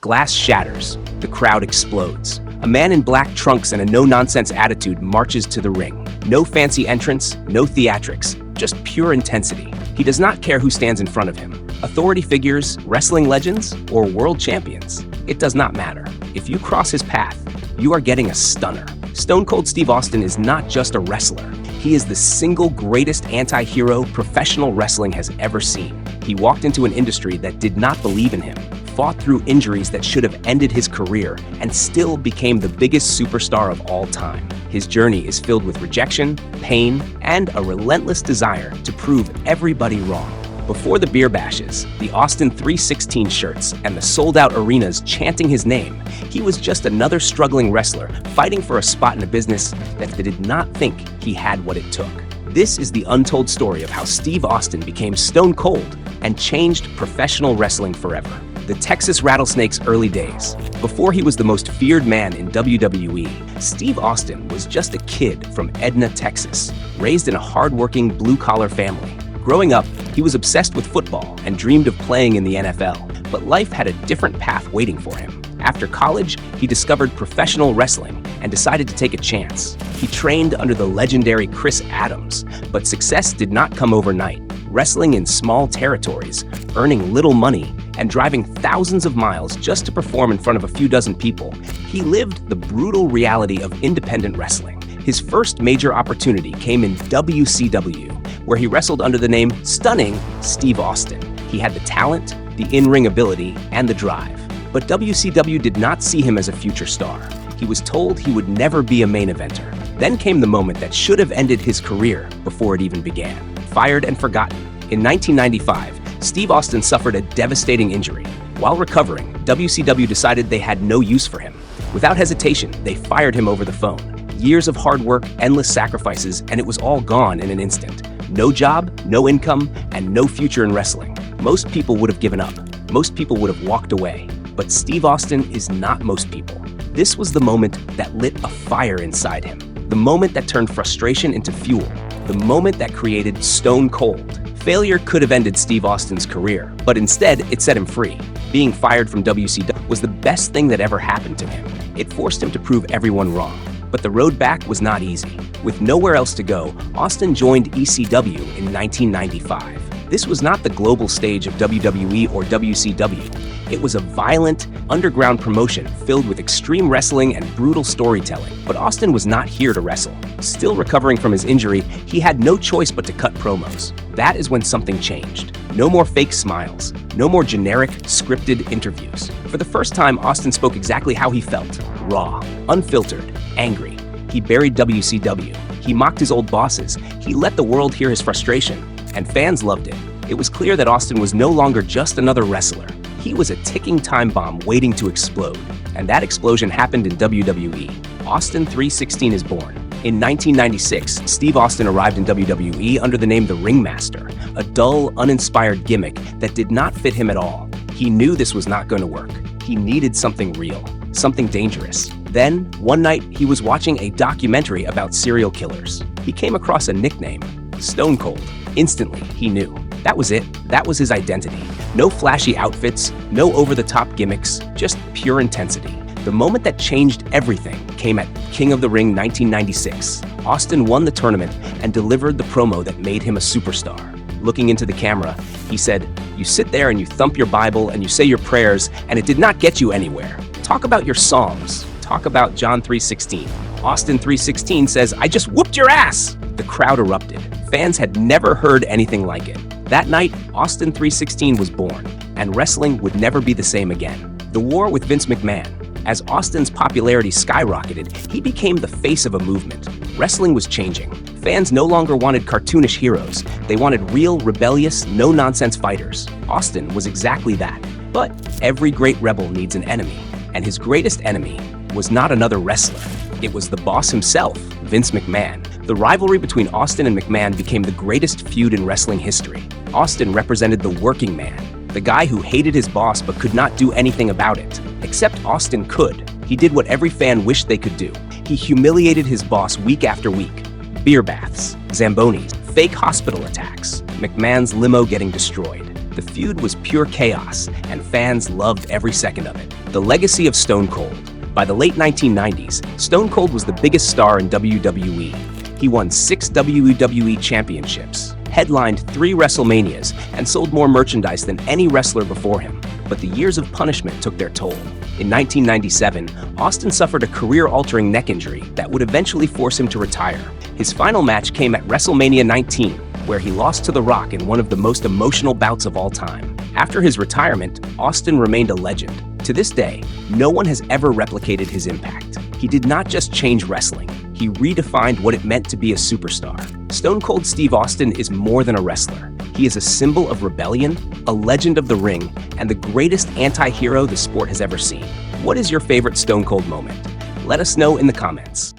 Glass shatters. The crowd explodes. A man in black trunks and a no-nonsense attitude marches to the ring. No fancy entrance, no theatrics, just pure intensity. He does not care who stands in front of him. Authority figures, wrestling legends, or world champions. It does not matter. If you cross his path, you are getting a stunner. Stone Cold Steve Austin is not just a wrestler. He is the single greatest anti-hero professional wrestling has ever seen. He walked into an industry that did not believe in him, fought through injuries that should have ended his career, and still became the biggest superstar of all time. His journey is filled with rejection, pain, and a relentless desire to prove everybody wrong. Before the beer bashes, the Austin 316 shirts, and the sold-out arenas chanting his name, he was just another struggling wrestler fighting for a spot in a business that did not think he had what it took. This is the untold story of how Steve Austin became Stone Cold and changed professional wrestling forever. The Texas Rattlesnake's early days. Before he was the most feared man in WWE, Steve Austin was just a kid from Edna, Texas, raised in a hard-working blue-collar family. Growing up, he was obsessed with football and dreamed of playing in the NFL, but life had a different path waiting for him. After college, he discovered professional wrestling and decided to take a chance. He trained under the legendary Chris Adams, but success did not come overnight. Wrestling in small territories, earning little money, and driving thousands of miles just to perform in front of a few dozen people, he lived the brutal reality of independent wrestling. His first major opportunity came in WCW, where he wrestled under the name Stunning Steve Austin. He had the talent, the in-ring ability, and the drive. But WCW did not see him as a future star. He was told he would never be a main eventer. Then came the moment that should have ended his career before it even began. Fired and forgotten. In 1995, Steve Austin suffered a devastating injury. While recovering, WCW decided they had no use for him. Without hesitation, they fired him over the phone. Years of hard work, endless sacrifices, and it was all gone in an instant. No job, no income, and no future in wrestling. Most people would have given up. Most people would have walked away. But Steve Austin is not most people. This was the moment that lit a fire inside him. The moment that turned frustration into fuel. The moment that created Stone Cold. Failure could have ended Steve Austin's career, but instead it set him free. Being fired from WCW was the best thing that ever happened to him. It forced him to prove everyone wrong. But the road back was not easy. With nowhere else to go, Austin joined ECW in 1995. This was not the global stage of WWE or WCW. It was a violent, underground promotion filled with extreme wrestling and brutal storytelling. But Austin was not here to wrestle. Still recovering from his injury, he had no choice but to cut promos. That is when something changed. No more fake smiles. No more generic, scripted interviews. For the first time, Austin spoke exactly how he felt. Raw, unfiltered, angry. He buried WCW. He mocked his old bosses. He let the world hear his frustration. And fans loved it. It was clear that Austin was no longer just another wrestler. He was a ticking time bomb waiting to explode. And that explosion happened in WWE. Austin 316 is born. In 1996, Steve Austin arrived in WWE under the name The Ringmaster, a dull, uninspired gimmick that did not fit him at all. He knew this was not going to work. He needed something real, something dangerous. Then, one night, he was watching a documentary about serial killers. He came across a nickname, Stone Cold. Instantly, he knew. That was it. That was his identity. No flashy outfits, no over-the-top gimmicks, just pure intensity. The moment that changed everything came at King of the Ring 1996. Austin won the tournament and delivered the promo that made him a superstar. Looking into the camera, he said, "You sit there and you thump your Bible and you say your prayers, and it did not get you anywhere. Talk about your Psalms. Talk about John 3:16. Austin 3:16 says, 'I just whooped your ass!'" The crowd erupted. Fans had never heard anything like it. That night, Austin 316 was born, and wrestling would never be the same again. The war with Vince McMahon. As Austin's popularity skyrocketed, he became the face of a movement. Wrestling was changing. Fans no longer wanted cartoonish heroes. They wanted real, rebellious, no-nonsense fighters. Austin was exactly that. But every great rebel needs an enemy, and his greatest enemy was not another wrestler. It was the boss himself, Vince McMahon. The rivalry between Austin and McMahon became the greatest feud in wrestling history. Austin represented the working man, the guy who hated his boss but could not do anything about it. Except Austin could. He did what every fan wished they could do. He humiliated his boss week after week. Beer baths, Zambonis, fake hospital attacks, McMahon's limo getting destroyed. The feud was pure chaos, and fans loved every second of it. The legacy of Stone Cold. By the late 1990s, Stone Cold was the biggest star in WWE. He won 6 WWE championships, headlined 3 WrestleManias, and sold more merchandise than any wrestler before him. But the years of punishment took their toll. In 1997, Austin suffered a career-altering neck injury that would eventually force him to retire. His final match came at WrestleMania 19, where he lost to The Rock in one of the most emotional bouts of all time. After his retirement, Austin remained a legend. To this day, no one has ever replicated his impact. He did not just change wrestling, he redefined what it meant to be a superstar. Stone Cold Steve Austin is more than a wrestler. He is a symbol of rebellion, a legend of the ring, and the greatest anti-hero the sport has ever seen. What is your favorite Stone Cold moment? Let us know in the comments.